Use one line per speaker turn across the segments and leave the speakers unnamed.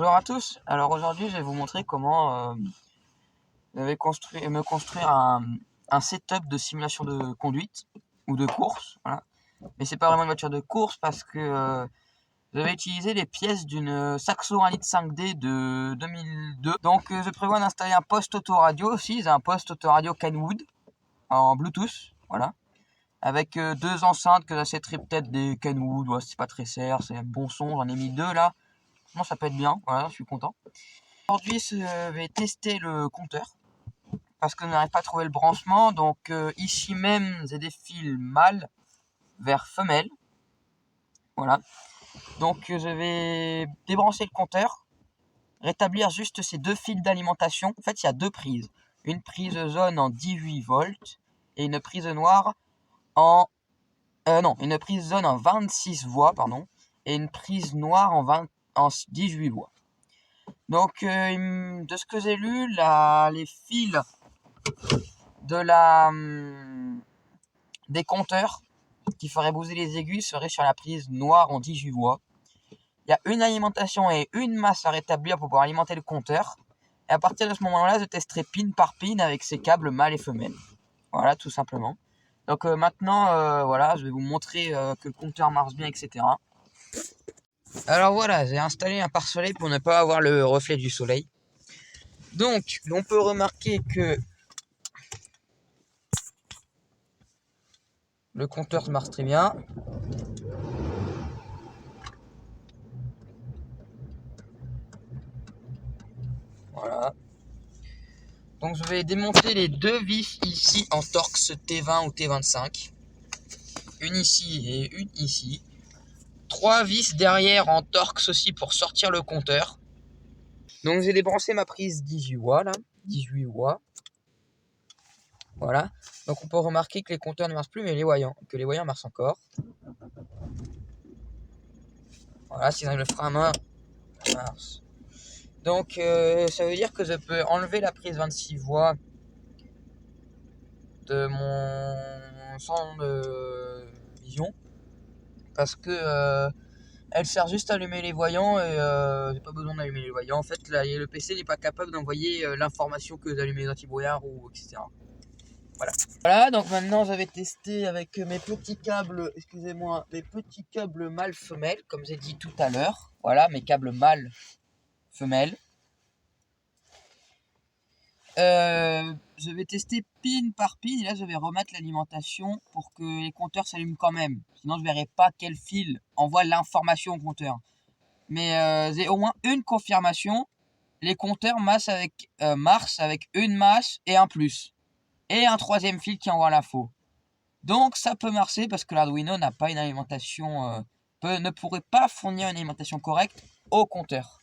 Bonjour à tous. Alors aujourd'hui, je vais vous montrer comment je vais me construire un setup de simulation de conduite ou de course. Voilà. Mais c'est pas vraiment une voiture de course parce que je vais utiliser les pièces d'une Saxo 1 litre 5D de 2002. Donc je prévois d'installer un poste autoradio aussi. J'ai un poste autoradio Kenwood en Bluetooth. Voilà. Avec deux enceintes que j'achèterai peut-être des Kenwood. Ouais, c'est pas très cher, c'est un bon son. J'en ai mis deux là. Non, ça peut être bien, voilà, je suis content. Aujourd'hui, je vais tester le compteur parce que je n'arrive pas à trouver le branchement. Donc ici même, j'ai des fils mâle vers femelle. Voilà. Donc je vais débrancher le compteur, rétablir juste ces deux fils d'alimentation. En fait, il y a deux prises. Une prise jaune en 18 volts et une prise noire en... une prise jaune en 26 voix, pardon. Et une prise noire en 18 voix. Donc, de ce que j'ai lu, les fils des compteurs qui feraient bouger les aiguilles seraient sur la prise noire en 18 voix. Il y a une alimentation et une masse à rétablir pour pouvoir alimenter le compteur. Et à partir de ce moment-là, je testerai pin par pin avec ces câbles mâle et femelle. Voilà, tout simplement. Donc maintenant, voilà, je vais vous montrer que le compteur marche bien, etc. Alors voilà, j'ai installé un pare-soleil pour ne pas avoir le reflet du soleil. Donc, on peut remarquer que le compteur marche très bien. Voilà. Donc, je vais démonter les deux vis ici en Torx T20 ou T25. Une ici et une ici. Trois vis derrière en Torx aussi pour sortir le compteur. Donc, j'ai débranché ma prise 18 watts là. 18 watts. Voilà. Donc, on peut remarquer que les compteurs ne marchent plus, mais les voyants marchent encore. Voilà, si j'arrive le frein à main, ça marche. Donc, ça veut dire que je peux enlever la prise 26 voix de mon champ de vision parce que elle sert juste à allumer les voyants et j'ai pas besoin d'allumer les voyants. En fait, là, le PC n'est pas capable d'envoyer l'information que d'allumer les anti-brouillard ou etc. Voilà, donc maintenant j'avais testé avec mes petits câbles, excusez-moi, mes petits câbles mâle-femelle, comme j'ai dit tout à l'heure. Voilà, mes câbles mâle-femelle. Je vais tester pin par pin et là je vais remettre l'alimentation pour que les compteurs s'allument quand même. Sinon je verrai pas quel fil envoie l'information au compteur. Mais j'ai au moins une confirmation. Les compteurs marchent avec une masse et un plus. Et un troisième fil qui envoie l'info. Donc ça peut marcher parce que l'Arduino n'a pas une alimentation... ne pourrait pas fournir une alimentation correcte au compteur.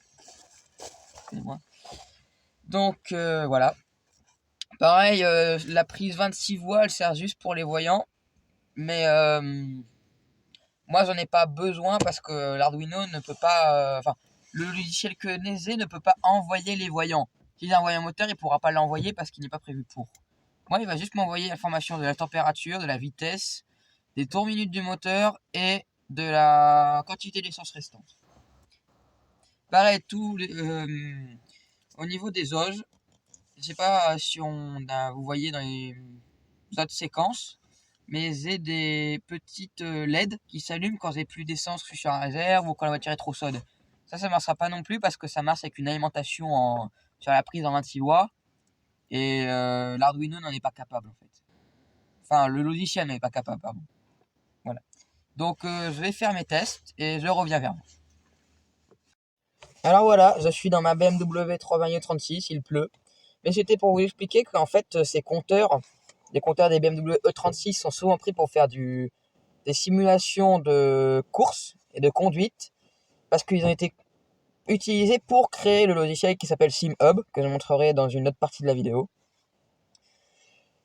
Donc voilà. Pareil, la prise 26 voix, elle sert juste pour les voyants. Mais moi, j'en ai pas besoin parce que l'Arduino ne peut pas... le logiciel que j'ai ne peut pas envoyer les voyants. Si j'ai un voyant moteur, il ne pourra pas l'envoyer parce qu'il n'est pas prévu pour. Moi, il va juste m'envoyer l'information de la température, de la vitesse, des tours minutes du moteur et de la quantité d'essence restante. Pareil, au niveau des auges, je sais pas si vous voyez dans les autres séquences, mais j'ai des petites LED qui s'allument quand j'ai plus d'essence, que je suis en réserve ou quand la voiture est trop chaude. Ça ne marchera pas non plus parce que ça marche avec une alimentation sur la prise en 26 watts et l'Arduino n'en est pas capable en fait. Enfin, le logiciel n'en est pas capable, pardon. Voilà. Donc je vais faire mes tests et je reviens vers vous. Alors voilà, je suis dans ma BMW 320e36, il pleut. Mais c'était pour vous expliquer qu'en fait, les compteurs des BMW E36 sont souvent pris pour faire des simulations de course et de conduite parce qu'ils ont été utilisés pour créer le logiciel qui s'appelle SimHub, que je montrerai dans une autre partie de la vidéo.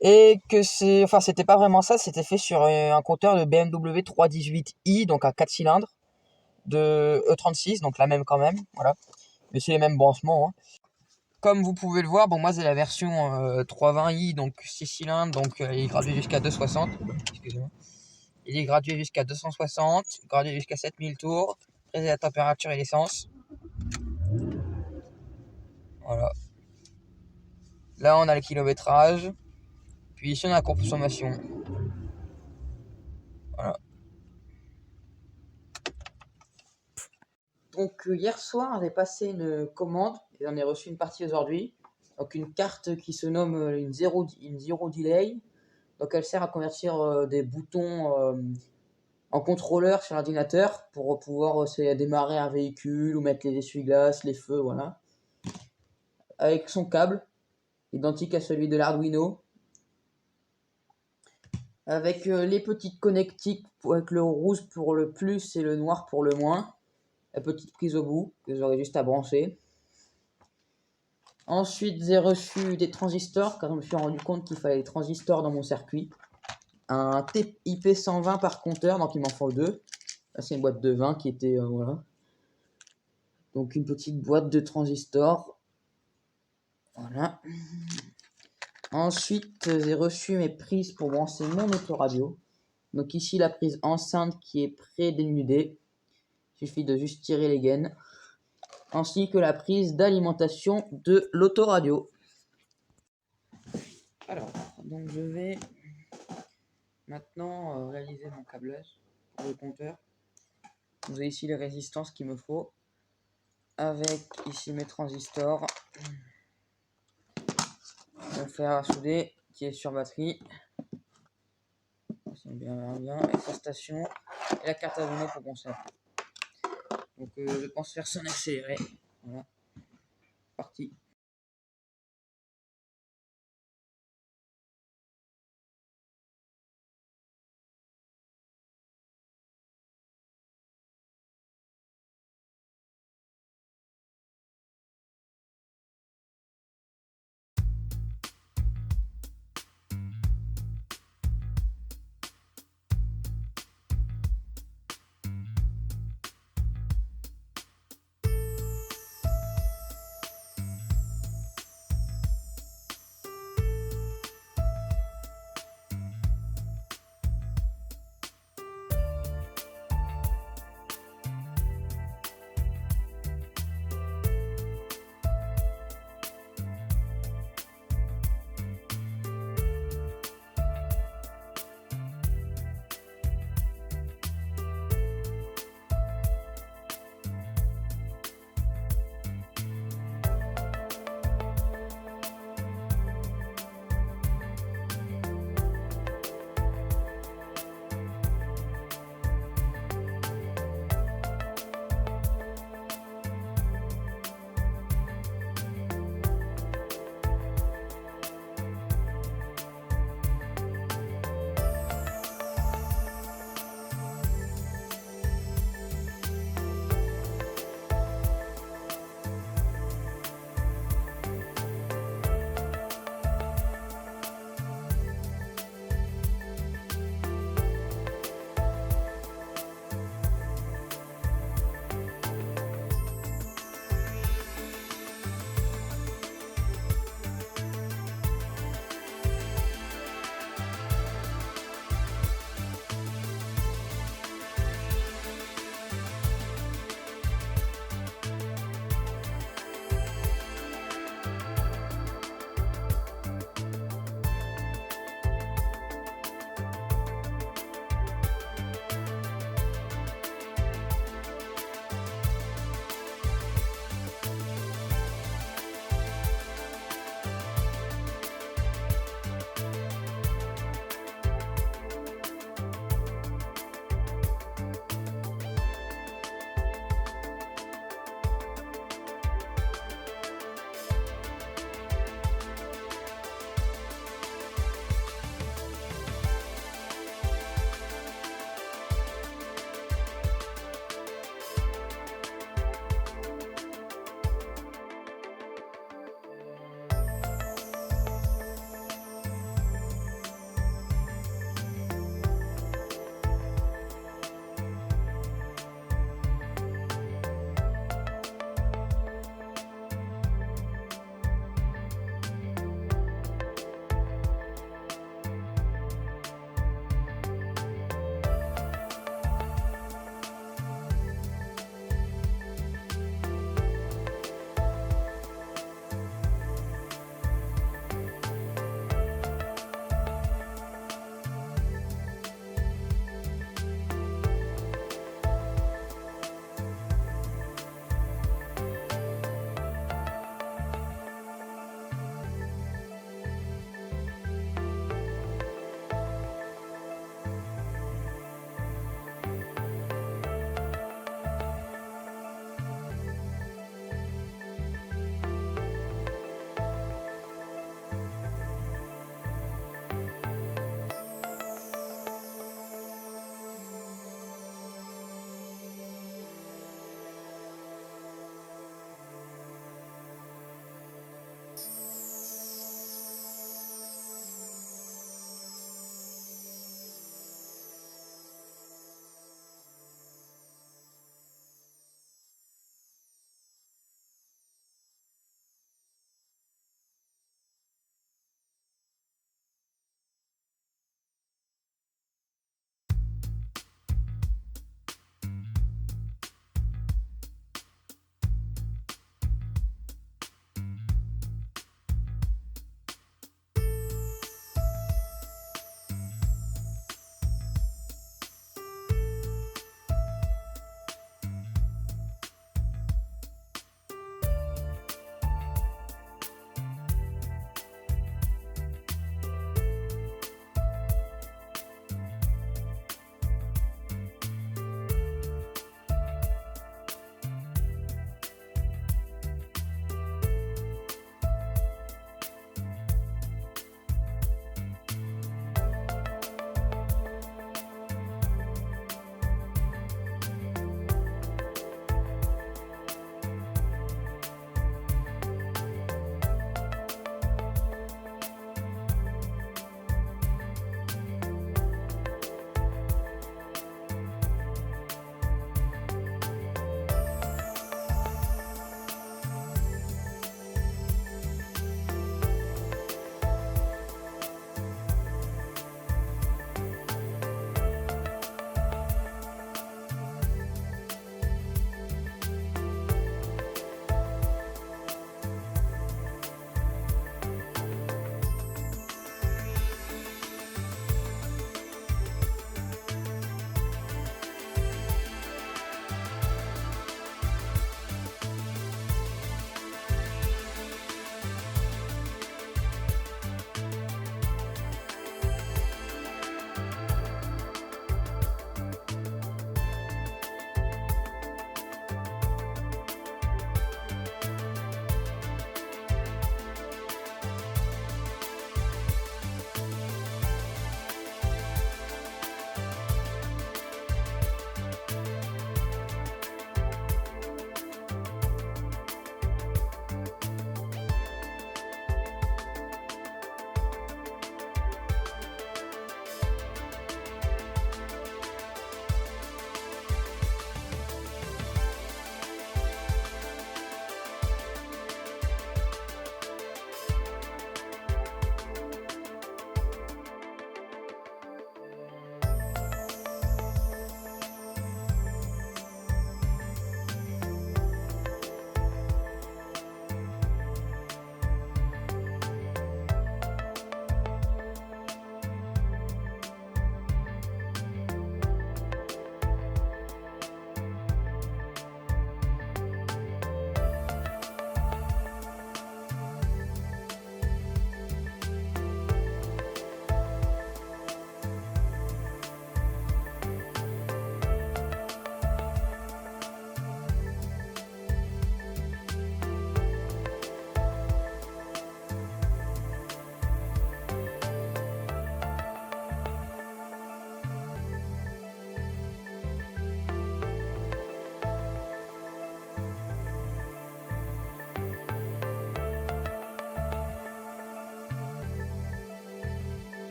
Et que c'était pas vraiment ça, c'était fait sur un compteur de BMW 318i, donc à 4 cylindres, de E36, donc la même quand même, voilà. Mais c'est les mêmes branchements, hein. Comme vous pouvez le voir, bon moi c'est la version 320i, donc 6 cylindres, donc il est gradué jusqu'à 260. Excusez-moi. Il est gradué jusqu'à 260, gradué jusqu'à 7000 tours, très la température et l'essence. Là, on a le kilométrage. Puis ici, on a la consommation. Voilà. Donc, hier soir, j'ai passé une commande et j'en ai reçu une partie aujourd'hui. Donc, une carte qui se nomme une Zero Delay. Donc, elle sert à convertir des boutons en contrôleur sur l'ordinateur pour pouvoir démarrer un véhicule ou mettre les essuie-glaces, les feux, voilà. Avec son câble, identique à celui de l'Arduino. Avec les petites connectiques avec le rouge pour le plus et le noir pour le moins. La petite prise au bout que j'aurais juste à brancher. Ensuite, j'ai reçu des transistors car je me suis rendu compte qu'il fallait des transistors dans mon circuit. Un TIP 120 par compteur, donc il m'en faut 2. Là, c'est une boîte de 20 qui était voilà. Donc une petite boîte de transistors. Voilà. Ensuite, j'ai reçu mes prises pour brancher mon autoradio. Donc ici, la prise enceinte qui est pré-dénudée. Il suffit de juste tirer les gaines. Ainsi que la prise d'alimentation de l'autoradio. Alors, donc je vais maintenant réaliser mon câblage pour le compteur. Vous avez ici les résistances qu'il me faut. Avec ici mes transistors. Mon fer à souder qui est sur batterie. C'est bien. Et sa station. Et la carte Arduino pour brancher. Donc je pense faire ça en accéléré. Voilà. Parti.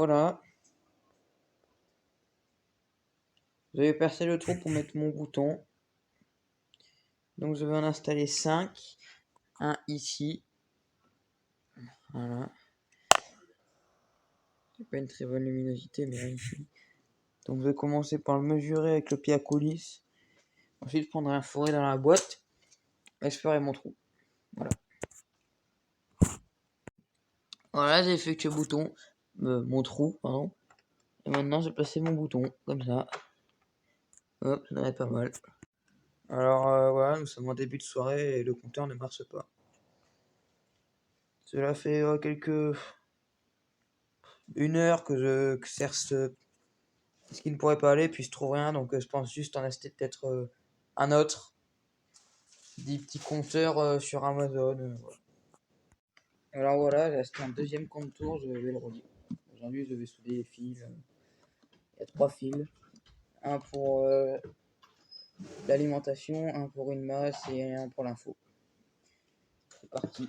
voilà. Je vais percer le trou pour mettre mon bouton. Donc je vais en installer 5. Un ici. Voilà. C'est pas une très bonne luminosité, mais ici. Donc je vais commencer par le mesurer avec le pied à coulisse. Ensuite, je prendrai un fourré dans la boîte et je ferai mon trou. Voilà. Voilà, j'ai effectué le bouton, mon trou, pardon. Et maintenant, je vais placer mon bouton, comme ça. Hop, ça devrait être pas mal. Alors voilà, nous sommes en début de soirée et le compteur ne marche pas. Cela fait une heure que je cherche ce qui ne pourrait pas aller, puis je trouve rien, donc je pense juste en acheter peut-être un autre. Des petits compteurs sur Amazon. Voilà. Alors voilà, j'ai acheté un deuxième compteur, je vais le relier. Aujourd'hui, je vais souder les fils. Il y a 3 fils. Un pour l'alimentation, un pour une masse et un pour l'info. C'est parti.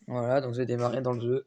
Voilà, donc j'ai démarré dans le jeu.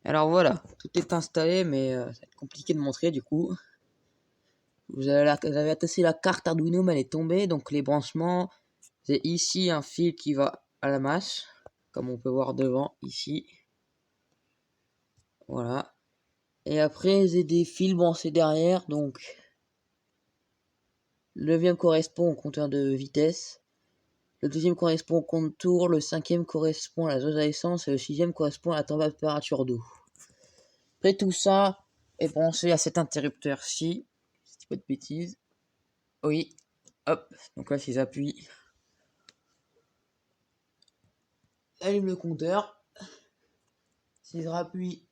Alors voilà, tout est installé, mais ça va être compliqué de montrer du coup. Vous avez attaché la carte Arduino, mais elle est tombée, donc les branchements, c'est ici un fil qui va à la masse, comme on peut voir devant ici. Voilà. Et après, j'ai des fils branchés derrière, donc le 9e correspond au compteur de vitesse, le 2e correspond au compte tour, le 5e correspond à la dose à essence et le 6e correspond à la température d'eau. Après tout ça est branché à cet interrupteur-ci, si je dis pas de bêtises. Oui, hop, donc là si j'appuie, allume le compteur. Si je rappuie,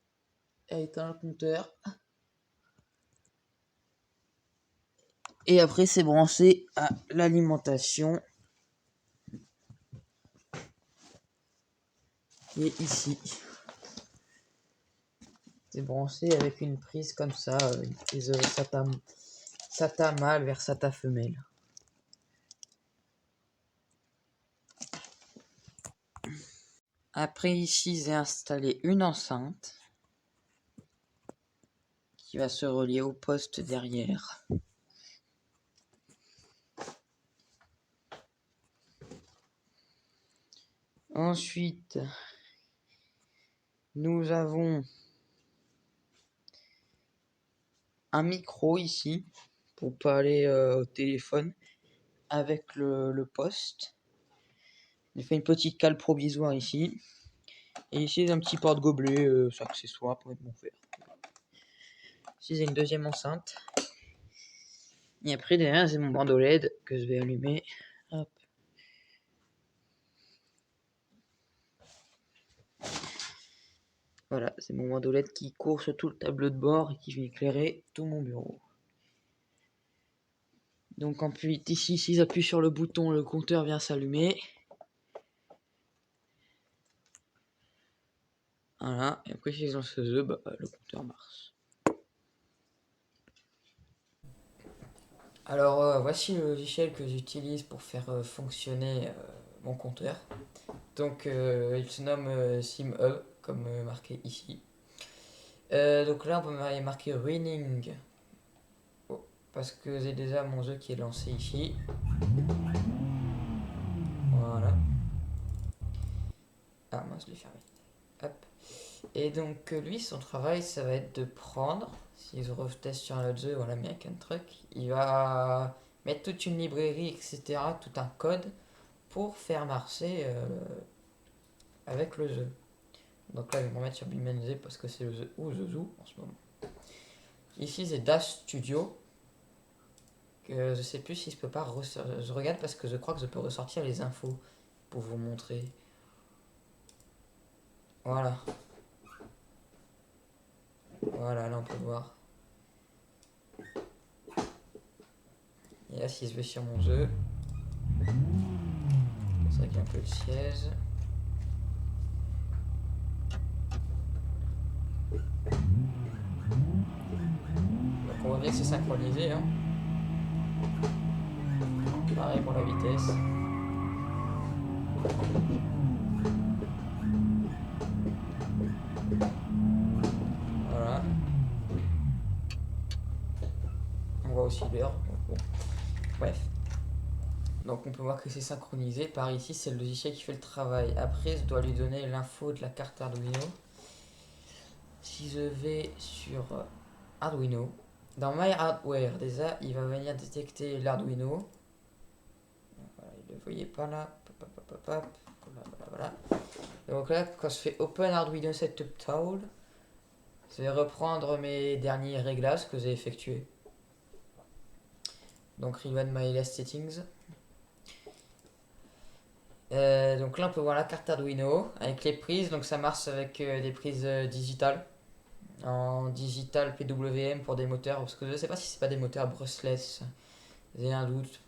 elle éteint le compteur. Et après c'est branché à l'alimentation qui est ici. C'est branché avec une prise comme ça, une prise SATA mâle vers SATA femelle. Après ici j'ai installé une enceinte qui va se relier au poste derrière. Ensuite, nous avons un micro ici pour parler au téléphone avec le poste. J'ai fait une petite cale provisoire ici. Et ici, j'ai un petit porte-gobelet, c'est accessoire pour être mon fer. Ici, j'ai une deuxième enceinte. Et après, derrière, j'ai mon bandeau LED que je vais allumer. Hop. Voilà, c'est mon bandeau LED qui court sur tout le tableau de bord et qui va éclairer tout mon bureau. Donc, ensuite, ici, si j'appuie sur le bouton, le compteur vient s'allumer. Voilà, et après, si je lance le compteur marche. Alors, voici le logiciel que j'utilise pour faire fonctionner mon compteur. Donc, il se nomme SimHub, comme marqué ici. Donc là, on peut marquer Running. Oh, parce que j'ai déjà mon jeu qui est lancé ici. Voilà. Ah, moi je l'ai fermé. Hop. Et donc, lui, son travail, ça va être de prendre. Si je reteste sur un autre jeu, voilà, American Truck, il va mettre toute une librairie, etc., tout un code pour faire marcher avec le jeu. Donc là, je vais me remettre sur Bimenze parce que c'est le jeu où je joue en ce moment. Ici, c'est Dash Studio. Que je sais plus si je peux pas je regarde parce que je crois que je peux ressortir les infos pour vous montrer. Voilà. Voilà, là on peut voir. Et là, si je vais sur mon jeu, c'est vrai qu'il y a un peu de siège. Donc on voit bien que c'est synchronisé. Hein. Pareil pour la vitesse. Voilà. On voit aussi l'heure. Bon. Bref. Donc on peut voir que c'est synchronisé. Par ici, c'est le logiciel qui fait le travail. Après, je dois lui donner l'info de la carte Arduino. Si je vais sur Arduino, dans My Hardware, déjà, il va venir détecter l'Arduino. Voilà, il ne le voyait pas là. Voilà. Donc là, quand je fais Open Arduino Setup Tool, je vais reprendre mes derniers réglages que j'ai effectués. Donc Reload My Last Settings. Donc là, on peut voir la carte Arduino avec les prises. Donc ça marche avec des prises digitales. En digital PWM pour des moteurs. Parce que je ne sais pas si c'est pas des moteurs brushless. J'ai un doute.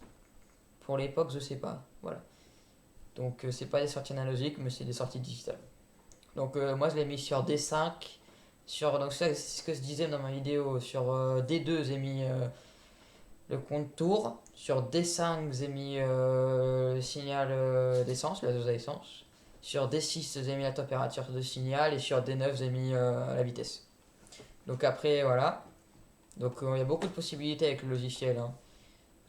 Pour l'époque, je sais pas. Voilà. Donc c'est pas des sorties analogiques, mais c'est des sorties digitales. Donc moi, je l'ai mis sur D5. Donc c'est ce que je disais dans ma vidéo. Sur D2, j'ai mis le compte tour. Sur D5, j'ai mis le signal d'essence, la dose à essence. Sur D6, vous avez mis la température de signal et sur D9, vous avez mis la vitesse. Donc après, voilà. Donc il y a beaucoup de possibilités avec le logiciel, hein.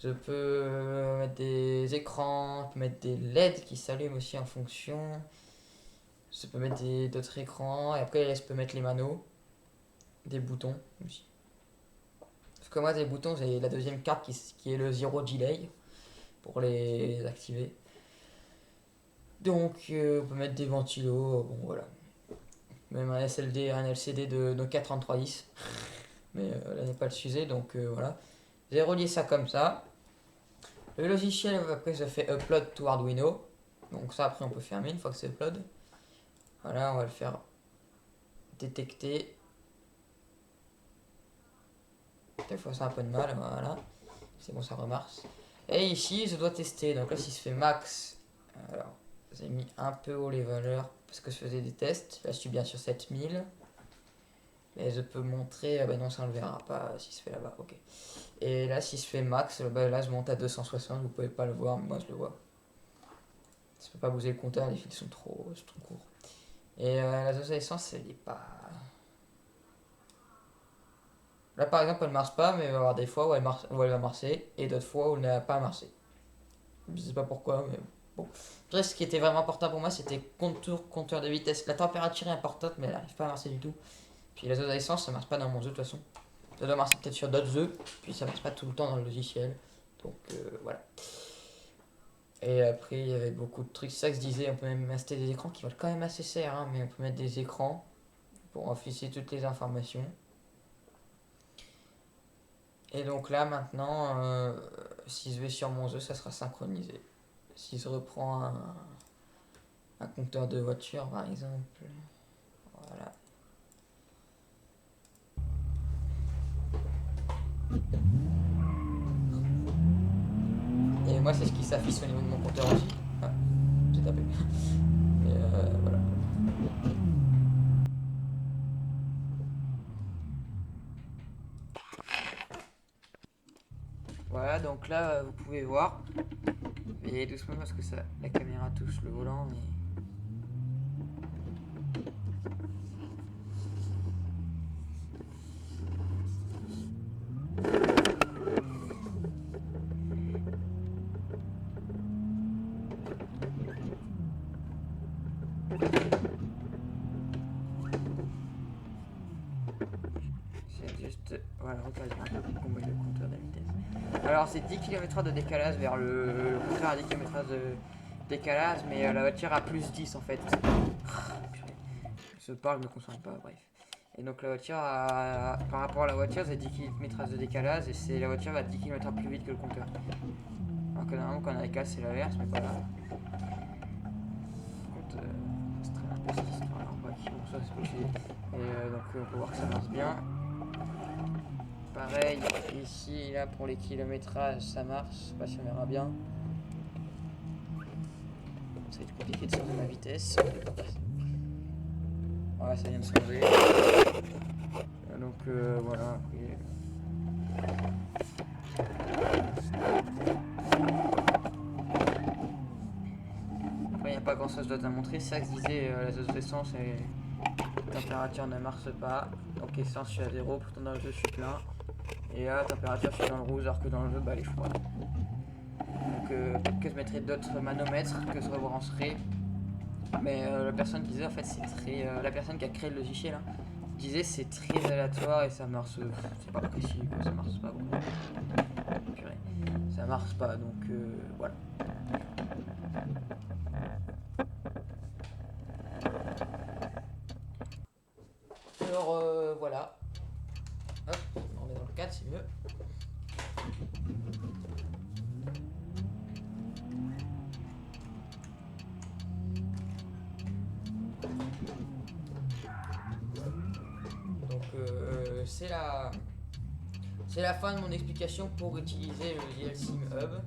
Je peux mettre des écrans, je peux mettre des LED qui s'allument aussi en fonction. Je peux mettre d'autres écrans et après je peux mettre les manos, des boutons aussi. Parce que moi des boutons, j'ai la deuxième carte qui est le Zero Delay pour les activer. Donc on peut mettre des ventilos, bon voilà. Même un SLD, un LCD de Nokia 3310. Mais là n'est pas le sujet, donc voilà. J'ai relié ça comme ça. Le logiciel après ça fait upload to Arduino. Donc ça après on peut fermer une fois que c'est upload. Voilà, on va le faire détecter. Des fois ça a un peu de mal, voilà. C'est bon, ça remarche. Et ici je dois tester. Donc là si je fais max, alors j'ai mis un peu haut les valeurs parce que je faisais des tests. Là je suis bien sur 7000. Mais je peux montrer, ah bah non ça on le verra pas si se fait là-bas, ok. Et là si je fais max, bah là je monte à 260, vous pouvez pas le voir, mais moi je le vois. Je peux pas bouger le compteur, les fils sont trop courts. Et la dose d'essence elle est pas... Là par exemple elle marche pas, mais il va y avoir des fois où elle va marcher, et d'autres fois où elle n'a pas marché. Je sais pas pourquoi, mais bon. Après ce qui était vraiment important pour moi c'était compteur de vitesse. La température est importante, mais elle n'arrive pas à marcher du tout. Puis la dose d'essence ça marche pas dans mon jeu de toute façon. Ça doit marcher peut-être sur d'autres jeux, puis ça marche pas tout le temps dans le logiciel. Donc voilà. Et après, il y avait beaucoup de trucs. C'est ça que je disais, on peut même installer des écrans qui valent quand même assez cher, hein, mais on peut mettre des écrans pour afficher toutes les informations. Et donc là, maintenant, si je vais sur mon jeu, ça sera synchronisé. Si je reprends un compteur de voiture, par exemple, voilà. Et moi, c'est ce qui s'affiche au niveau de mon compteur aussi. Ah, j'ai tapé. Mais voilà. Voilà, donc là, vous pouvez voir. Veillez doucement parce que ça, la caméra touche le volant, mais... C'est juste... Voilà, l'occasion pour mettre le compteur de vitesse. Alors c'est 10 km/h de décalage vers le contraire à 10 km/h de décalage, mais la voiture a plus 10 en fait. Je parle, je me concentre pas, bref. Et donc la voiture, par rapport à la voiture, c'est 10 km/h de décalage et c'est la voiture va 10 km/h plus vite que le compteur. Alors que normalement quand on a décalé c'est l'inverse, mais pas grave. Par contre, c'est très un peu cette histoire là en bas qui bon ça c'est pas chier. Et donc on peut voir que ça marche bien. Pareil, ici, là, pour les kilométrages, ça marche. Je sais pas si on verra bien. Ça va être compliqué de changer la vitesse. Voilà, ça vient de changer. Donc, voilà. Après, il n'y a pas grand chose d'autre à montrer. C'est ça que je disais, la dose d'essence et la température ne marche pas. Donc, essence, je suis à 0. Pourtant, dans le jeu, je suis plein. Et là, température, je suis dans le rouge, alors que dans le jeu, bah, elle est froide. Donc, peut-être que je mettrai d'autres manomètres que je rebrancherai. Mais la personne disait, en fait, c'est très. La personne qui a créé le logiciel, hein, disait c'est très aléatoire et ça marche. C'est pas précis, quoi, ça marche pas. Bon. Purée. Ça marche pas, donc voilà. Alors, voilà. Hop, on est dans le 4, c'est mieux. Donc c'est la fin de mon explication pour utiliser le logiciel SimHub.